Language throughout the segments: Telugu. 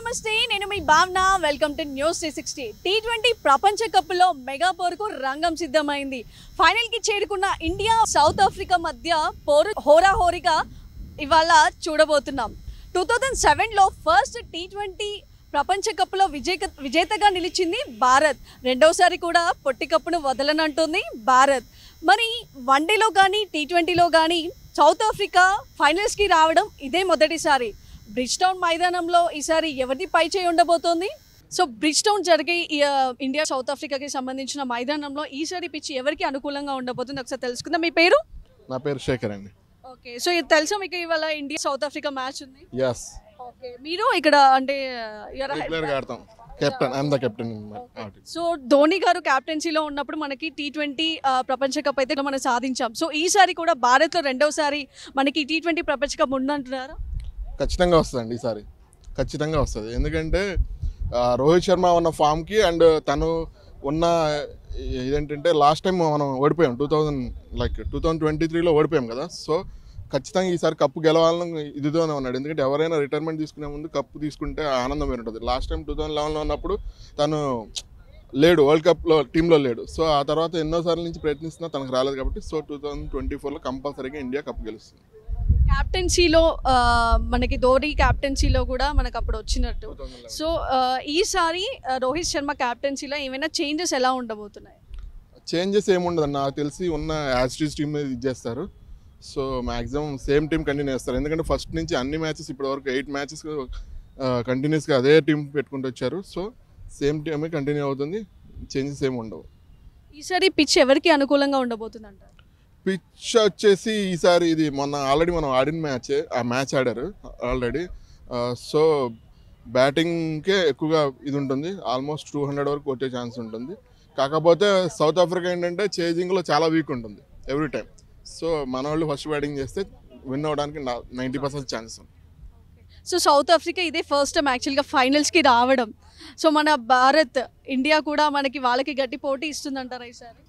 నమస్తే నేను మీ భావన వెల్కమ్ టు న్యూస్ 360 T20 ప్రపంచ కప్లో మెగా పోరుకు రంగం సిద్ధమైంది. ఫైనల్ కి చేరుకున్న ఇండియా సౌత్ ఆఫ్రికా మధ్య పోరు హోరాహోరీగా ఇవాళ చూడబోతున్నాం. 2007లో ఫస్ట్ T20 ప్రపంచ కప్లో విజేతగా నిలిచింది భారత్. రెండోసారి కూడా పొట్టి కప్పును వదలనంటుంది భారత్. మరి వన్డేలో కానీ T20లో కానీ సౌత్ ఆఫ్రికా ఫైనల్స్కి రావడం ఇదే మొదటిసారి. బ్రిడ్జ్టౌన్ మైదానంలో ఈసారి ఎవరిది పై చేయి ఉండబోతోంది? సో బ్రిడ్జ్టౌన్ జరిగే ఇండియా సౌత్ ఆఫ్రికాకి సంబంధించిన మైదానంలో ఈసారి పిచ్ ఎవరికి అనుకూలంగా ఉండబోతుంది ఒకసారి తెలుసుకుందాం. మీ పేరు? నా పేరు శేఖర్ అండి. ఓకే, సో ఇది తెలుసా మీకు ఇవాళ ఇండియా సౌత్ ఆఫ్రికా మ్యాచ్ ఉంది? yes ఓకే, మీరు ఇక్కడ అంటే రెగ్యులర్ గా ఆడతాం. Captain, I am the captain. So Dhoni గారు క్యాప్టెన్సీలో ఉన్నప్పుడు మనకి T20 ప్రపంచ కప్ అయితే మనం సాధించాం. సో ఈసారి కూడా భారత్లో రెండోసారి మనకి T20 ప్రపంచ కప్ ఉందంటున్నారా? ఖచ్చితంగా వస్తుందండి, ఈసారి ఖచ్చితంగా వస్తుంది. ఎందుకంటే రోహిత్ శర్మ ఉన్న ఫామ్కి అండ్ తను ఉన్న ఇదేంటంటే లాస్ట్ టైం మనం ఓడిపోయాం 2023లో ఓడిపోయాం కదా. సో ఖచ్చితంగా ఈసారి కప్పు గెలవాలని ఇదితోనే ఉన్నాడు. ఎందుకంటే ఎవరైనా రిటైర్మెంట్ తీసుకునే ముందు కప్పు తీసుకుంటే ఆనందం ఉంటుంది. లాస్ట్ టైం 2011లో ఉన్నప్పుడు తను లేడు, వరల్డ్ కప్లో టీంలో లేడు. సో ఆ తర్వాత ఎన్నోసార్ల నుంచి ప్రయత్నిస్తున్నా తనకు రాలేదు కాబట్టి సో 2024లో కంపల్సరీగా ఇండియా కప్పు గెలుస్తుంది. క్యాప్టెన్సీలో మనకి ధోని క్యాప్టెన్సీలో కూడా మనకు అప్పుడు వచ్చినట్టు. సో ఈసారి రోహిత్ శర్మ క్యాప్టెన్సీలో ఏమైనా చేంజెస్ ఎలా ఉండబోతున్నాయి? చేంజెస్ ఏముండదు నాకు తెలిసి, ఉన్న యాజ్టీస్ టీమ్ మీద ఇచ్చేస్తారు. So maximum same team continue చేస్తారు. ఎందుకంటే ఫస్ట్ నుంచి అన్ని మ్యాచెస్ ఇప్పటివరకు 8 మ్యాచెస్ కంటిన్యూస్గా అదే టీం పెట్టుకుంటూ వచ్చారు. సో సేమ్ టీమే కంటిన్యూ అవుతుంది, చేంజెస్ ఏమి ఉండవు. ఈసారి పిచ్ ఎవరికి అనుకూలంగా ఉండబోతుంది అంటారు? పిచ్ వచ్చేసి ఈసారి ఇది మొన్న ఆల్రెడీ మనం ఆడిన మ్యాచ్ ఆడారు ఆల్రెడీ. సో బ్యాటింగ్కే ఎక్కువగా ఇది ఉంటుంది, ఆల్మోస్ట్ 200 వరకు వచ్చే ఛాన్స్ ఉంటుంది. కాకపోతే సౌత్ ఆఫ్రికా ఏంటంటే చేజింగ్లో చాలా వీక్ ఉంటుంది ఎవ్రీ టైం. సో మన వాళ్ళు ఫస్ట్ బ్యాటింగ్ చేస్తే విన్ అవ్వడానికి 90% ఛాన్సెస్ ఉంది. సో సౌత్ ఆఫ్రికా ఇదే ఫస్ట్ టైం యాక్చువల్గా ఫైనల్స్కి రావడం. సో మన భారత్ ఇండియా కూడా వాళ్ళకి గట్టి పోటీ ఇస్తుందంటారా ఈసారి?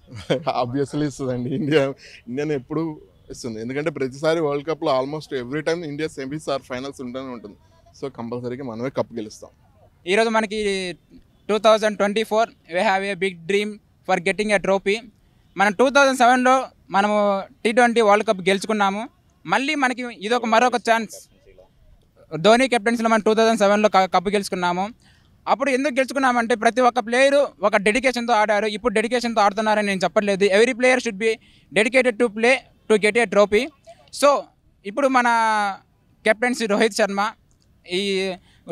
ఆబ్వియస్లీ ఇస్తుందండి. ఇండియాని ఎప్పుడు ఇస్తుంది, ఎందుకంటే ప్రతిసారి వరల్డ్ కప్లో almost every time India semis or finals ఉంటూనే ఉంటుంది. సో కంపల్సరీగా మనమే కప్ గెలుస్తాం. ఈరోజు మనకి 2024 we have a big dream for getting a trophy. మనం 2007లో మనము T20 వరల్డ్ కప్ గెలుచుకున్నాము. మళ్ళీ మనకి ఇదొక మరొక ఛాన్స్. ధోని కెప్టెన్సీలో మనం 2007లో కప్పు గెలుచుకున్నాము. అప్పుడు ఎందుకు గెలుచుకున్నామంటే ప్రతి ఒక్క ప్లేయరు ఒక డెడికేషన్తో ఆడారు. ఇప్పుడు డెడికేషన్తో ఆడుతున్నారని నేను చెప్పట్లేదు. Every player should be dedicated to play to get a trophy. So ఇప్పుడు మన కెప్టెన్సీ రోహిత్ శర్మ. ఈ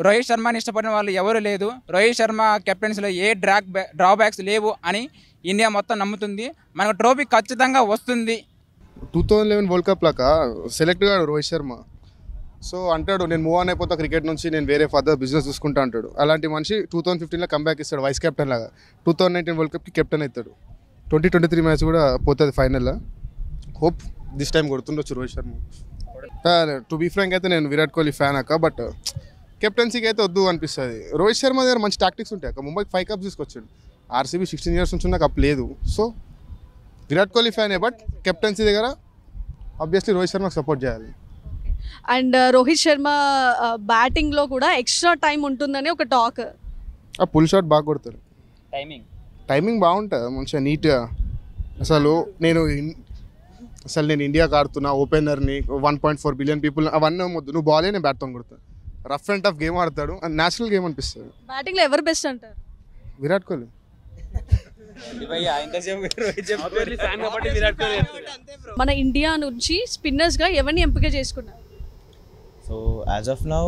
రోహిత్ శర్మని ఇష్టపడిన వాళ్ళు ఎవరు లేదు. రోహిత్ శర్మ కెప్టెన్సీలో ఏ డ్రాబ్యాక్స్ లేవు అని ఇండియా మొత్తం నమ్ముతుంది. మనకు ట్రోఫీ ఖచ్చితంగా వస్తుంది. 2011 వరల్డ్ కప్ లాగా సెలెక్ట్ గా రోహిత్ శర్మ. సో అంటాడు నేను మూవ్ ఆన్ అయిపోతా క్రికెట్ నుంచి, నేను వేరే ఫర్దర్ బిజినెస్ చూసుకుంటా అంటాడు. అలాంటి మనిషి 2015లో కంబ్యాక్ ఇస్తాడు వైస్ కెప్టెన్ లాగా. 2019 వరల్డ్ కప్కి కెప్టెన్ అవుతాడు. 2023 మ్యాచ్ కూడా పోతుంది ఫైనల్లో. హోప్ దిస్ టైం కొడుతుండొచ్చు Rohit Sharma. To be frank అయితే నేను విరాట్ కోహ్లీ ఫ్యాన్ అక్క, బట్ కెప్టెన్సీకి అయితే వద్దు అనిపిస్తుంది. రోహిత్ శర్మ దగ్గర మంచి టాక్టిక్స్ ఉంటాయి అక్క. ముంబైకి 5 కప్స్ తీసుకొచ్చాడు. ఆర్సీబీ 16 years నుంచి ఉన్న కప్ లేదు. సో విరాట్ కోహ్లీ ఫ్యానే, బట్ కెప్టెన్సీ దగ్గర ఆబ్వియస్లీ రోహిత్ శర్మకి సపోర్ట్ చేయాలి. అండ్ రోహిత్ శర్మ బ్యాటింగ్లో కూడా ఎక్స్ట్రా టైం ఉంటుందని ఒక టాక్. పుల్ షాట్ బాగా కొడతారు, టైమింగ్ బాగుంటుంది మంచిగా నీట్గా. అసలు నేను ఇండియాకి ఆడుతున్నా ఓపెనర్ని, 1.4 billion పీపుల్ అవన్నీ వద్దు, నువ్వు బాలే నేను బ్యాట్తో కొడతాను. రఫ్ అండ్ టఫ్ గేమ్ ఆడతాడు, న్యాచురల్ గేమ్ అనిపిస్తుంది. బ్యాటింగ్లో ఎవరు బెస్ట్ అంటారు? విరాట్ కోహ్లీ. మన ఇండియా నుంచి స్పిన్నర్స్గా ఎవరిని ఎంపిక చేసుకున్నారు? సో యాజ్ ఆఫ్ నౌ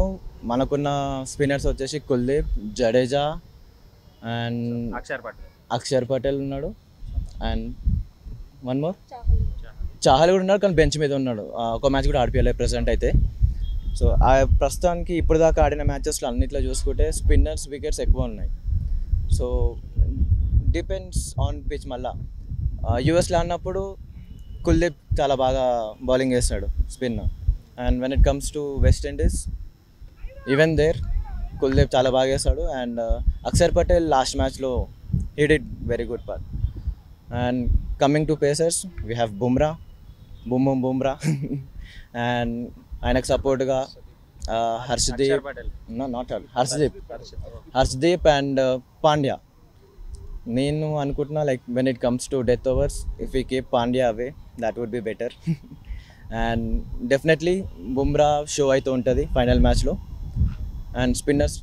మనకున్న స్పిన్నర్స్ వచ్చేసి కుల్దీప్, జడేజా అండ్ అక్షర్ పటేల్ ఉన్నాడు. అండ్ వన్ మోర్ చాహల్ కూడా ఉన్నాడు, కానీ బెంచ్ మీద ఉన్నాడు. ఒక మ్యాచ్ కూడా ఆడిపోయలేదు ప్రెసెంట్ అయితే. సో ప్రస్తుతానికి ఇప్పుడు దాకా ఆడిన మ్యాచెస్లో అన్నిట్లో చూసుకుంటే స్పిన్నర్స్ వికెట్స్ ఎక్కువ ఉన్నాయి. So depends on pitch. మళ్ళీ యూఎస్లో ఆడినప్పుడు కుల్దీప్ చాలా బాగా బౌలింగ్ వేస్తాడు spin. And when it comes to West Indies even there Kuldeep చాలా బాగా వేస్తాడు. అండ్ అక్షర్ పటేల్ లాస్ట్ మ్యాచ్లో he did very good part. And coming to pacers we have Bumrah. And ఆయనకు సపోర్ట్గా Harshdeep. No, not Harshdeep. Harshdeep and Pandya. నేను అనుకుంటున్నా like when it comes to death overs if we keep Pandya away that would be better and definitely Bumrah show అయితే ఉంటుంది ఫైనల్ మ్యాచ్లో and spinners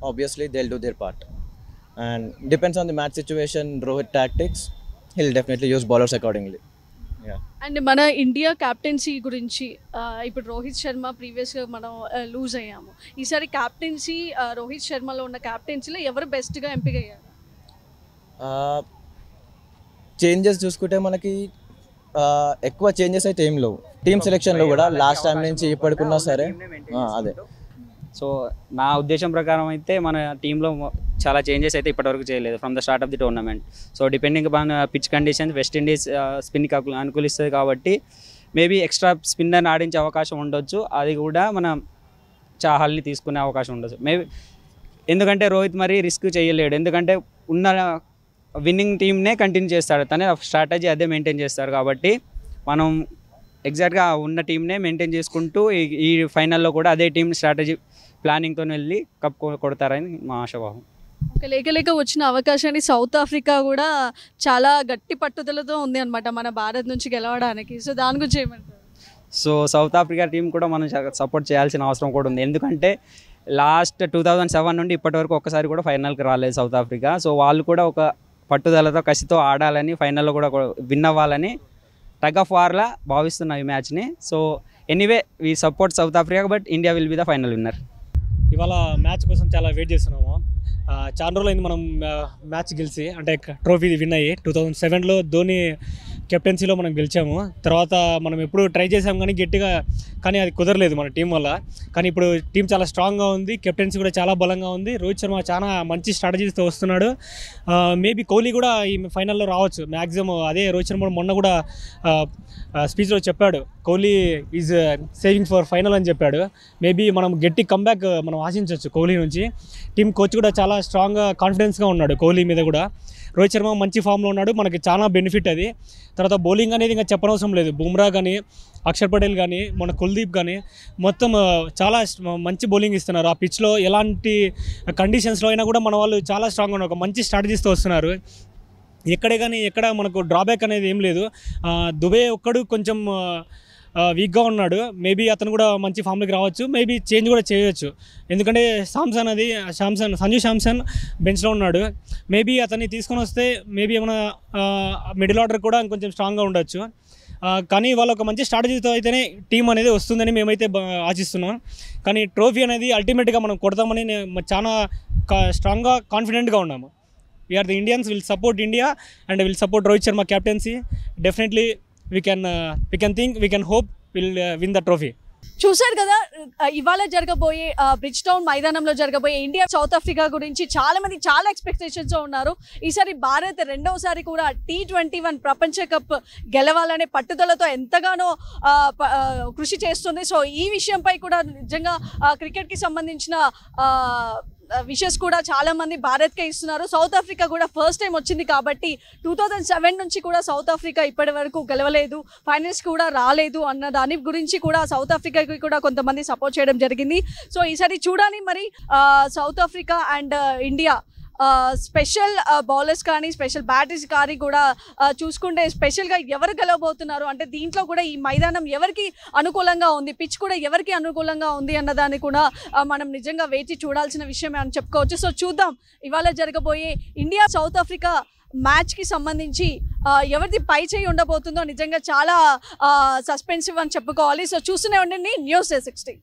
obviously they will do their part and depends on the match situation Rohit tactics he'll definitely use bowlers accordingly. And మన ఇండియా క్యాప్టెన్సీ గురించి ఇప్పుడు రోహిత్ శర్మ ప్రీవియస్గా మనం లూజ్ అయ్యాము. ఈసారి క్యాప్టెన్సీ రోహిత్ శర్మలో ఉన్న క్యాప్టెన్సీలో ఎవరు బెస్ట్గా ఎంపిక అయ్యారు? చేంజెస్ చూసుకుంటే మనకి ఎక్కువ చేంజెస్ అయితే ఏం లేవు టీమ్ సెలెక్షన్లో కూడా లాస్ట్ టైం నుంచి ఇప్పటికున్నా సరే అదే. సో నా ఉద్దేశం ప్రకారం అయితే మన టీంలో చాలా చేంజెస్ అయితే ఇప్పటివరకు చేయలేదు from the start of the tournament. So depending upon pitch conditions West Indies స్పిన్కి అనుకూలిస్తుంది కాబట్టి మేబీ ఎక్స్ట్రా స్పిన్నర్ని ఆడించే అవకాశం ఉండొచ్చు. అది కూడా మనం చాహల్ని తీసుకునే అవకాశం ఉండొచ్చు మేబీ. ఎందుకంటే రోహిత్ మరి రిస్క్ చేయలేడు, ఎందుకంటే ఉన్న విన్నింగ్ టీమ్నే కంటిన్యూ చేస్తాడు, తనే స్ట్రాటజీ అదే మెయింటైన్ చేస్తారు. కాబట్టి మనం ఎగ్జాక్ట్గా ఉన్న టీంనే మెయింటైన్ చేసుకుంటూ ఈ ఫైనల్లో కూడా అదే టీం స్ట్రాటజీ ప్లానింగ్తో వెళ్ళి కప్ కొడతారని మా ఆశాభావం. ఓకే, లేక వచ్చిన అవకాశాన్ని సౌత్ ఆఫ్రికా కూడా చాలా గట్టి పట్టుదలతో ఉంది అనమాట మన భారత్ నుంచి గెలవడానికి. సో దాని గురించి ఏమంటారు? సో సౌత్ ఆఫ్రికా టీం కూడా మనం సపోర్ట్ చేయాల్సిన అవసరం కూడా ఉంది, ఎందుకంటే లాస్ట్ 2007 నుండి ఇప్పటివరకు ఒక్కసారి కూడా ఫైనల్కి రాలేదు సౌత్ ఆఫ్రికా. సో వాళ్ళు కూడా ఒక పట్టుదలతో కసితో ఆడాలని, ఫైనల్లో కూడా విన్ అవ్వాలని టగ్ ఆఫ్ వార్లా భావిస్తున్నాం ఈ మ్యాచ్ని. So anyway we support South Africa, but India will be the final winner. ఇవాళ మ్యాచ్ కోసం చాలా వెయిట్ చేస్తున్నాము. చాలా రోజులైంది మనం మ్యాచ్ గెలిచి, అంటే ట్రోఫీ విన్ అయ్యి. 2007లో ధోని కెప్టెన్సీలో మనం గెలిచాము. తర్వాత మనం ఎప్పుడు ట్రై చేసాం కానీ గట్టిగా, కానీ అది కుదరలేదు మన టీం వల్ల. కానీ ఇప్పుడు టీం చాలా స్ట్రాంగ్గా ఉంది, కెప్టెన్సీ కూడా చాలా బలంగా ఉంది. రోహిత్ శర్మ చాలా మంచి స్ట్రాటజీస్తో వస్తున్నాడు. మేబీ కోహ్లీ కూడా ఈ ఫైనల్లో రావచ్చు మ్యాక్సిమం. అదే రోహిత్ శర్మ మొన్న కూడా స్పీచ్లో చెప్పాడు, Kohli is saving for final అని చెప్పాడు. మేబీ మనం గట్టి కంబ్యాక్ మనం ఆశించవచ్చు కోహ్లీ నుంచి. టీం కోచ్ కూడా చాలా స్ట్రాంగ్గా కాన్ఫిడెన్స్గా ఉన్నాడు కోహ్లీ మీద కూడా. రోహిత్ శర్మ మంచి ఫామ్లో ఉన్నాడు, మనకి చాలా బెనిఫిట్ అది. తర్వాత బౌలింగ్ అనేది ఇంకా చెప్పనవసరం లేదు. బుమ్రా కానీ, అక్షర్ పటేల్ కానీ, మన కుల్దీప్ కానీ మొత్తం చాలా మంచి బౌలింగ్ ఇస్తున్నారు. ఆ పిచ్లో ఎలాంటి కండిషన్స్లో అయినా కూడా మన వాళ్ళు చాలా స్ట్రాంగ్గా ఉన్నారు, ఒక మంచి స్ట్రాటజీస్తో వస్తున్నారు. ఎక్కడ మనకు డ్రాబ్యాక్ అనేది ఏం లేదు. దుబే ఒక్కడు కొంచెం వీక్గా ఉన్నాడు, మేబీ అతను కూడా మంచి ఫామ్లోకి రావచ్చు, మేబీ చేంజ్ కూడా చేయవచ్చు. ఎందుకంటే సంజు శాంసన్ బెంచ్లో ఉన్నాడు. మేబీ అతన్ని తీసుకొని వస్తే మేబీ ఏమైనా మిడిల్ ఆర్డర్ కూడా ఇంకొంచెం స్ట్రాంగ్గా ఉండొచ్చు. కానీ వాళ్ళు ఒక మంచి స్ట్రాటజీతో అయితేనే టీం అనేది వస్తుందని మేమైతే ఆశిస్తున్నాం. కానీ ట్రోఫీ అనేది అల్టిమేట్గా మనం కొడతామని చాలా స్ట్రాంగ్గా కాన్ఫిడెంట్గా ఉన్నాము. We are the Indians, will support India and will support Rohit Sharma captaincy. Definitely we can think, we can hope we'll win the trophy. చూశారు కదా, ఇవాళ జరగబోయే బ్రిడ్జ్ టౌన్ మైదానంలో జరగబోయే ఇండియా సౌత్ ఆఫ్రికా గురించి చాలా మంది చాలా ఎక్స్పెక్టేషన్స్ ఉన్నారు. ఈసారి భారత్ రెండవసారి కూడా T21 ప్రపంచ కప్ గెలవాలనే పట్టుదలతో ఎంతగానో కృషి చేస్తుంది. సో ఈ విషయంపై కూడా నిజంగా క్రికెట్కి సంబంధించిన విషెస్ కూడా చాలా మంది భారత్కే ఇస్తున్నారు. సౌత్ ఆఫ్రికా కూడా ఫస్ట్ టైం వచ్చింది కాబట్టి 2007 నుంచి కూడా సౌత్ ఆఫ్రికా ఇప్పటి వరకు గెలవలేదు, ఫైనల్స్ కూడా రాలేదు అన్న దాని గురించి కూడా సౌత్ ఆఫ్రికాకి కూడా కొంతమంది సపోర్ట్ చేయడం జరిగింది. సో ఈసారి చూడాలి మరి south Africa and India special bowlers కానీ స్పెషల్ బ్యాటర్స్ కానీ కూడా చూసుకుంటే స్పెషల్గా ఎవరు గెలవబోతున్నారు అంటే దీంట్లో కూడా ఈ మైదానం ఎవరికి అనుకూలంగా ఉంది, పిచ్ కూడా ఎవరికి అనుకూలంగా ఉంది అన్నదాన్ని కూడా మనం నిజంగా వేచి చూడాల్సిన విషయమే అని చెప్పుకోవచ్చు. సో చూద్దాం ఇవాళ జరగబోయే ఇండియా సౌత్ ఆఫ్రికా మ్యాచ్కి సంబంధించి ఎవరిది పై చేయి ఉండబోతుందో నిజంగా చాలా సస్పెన్సివ్ అని చెప్పుకోవాలి. సో చూస్తూనే ఉండండి News 360.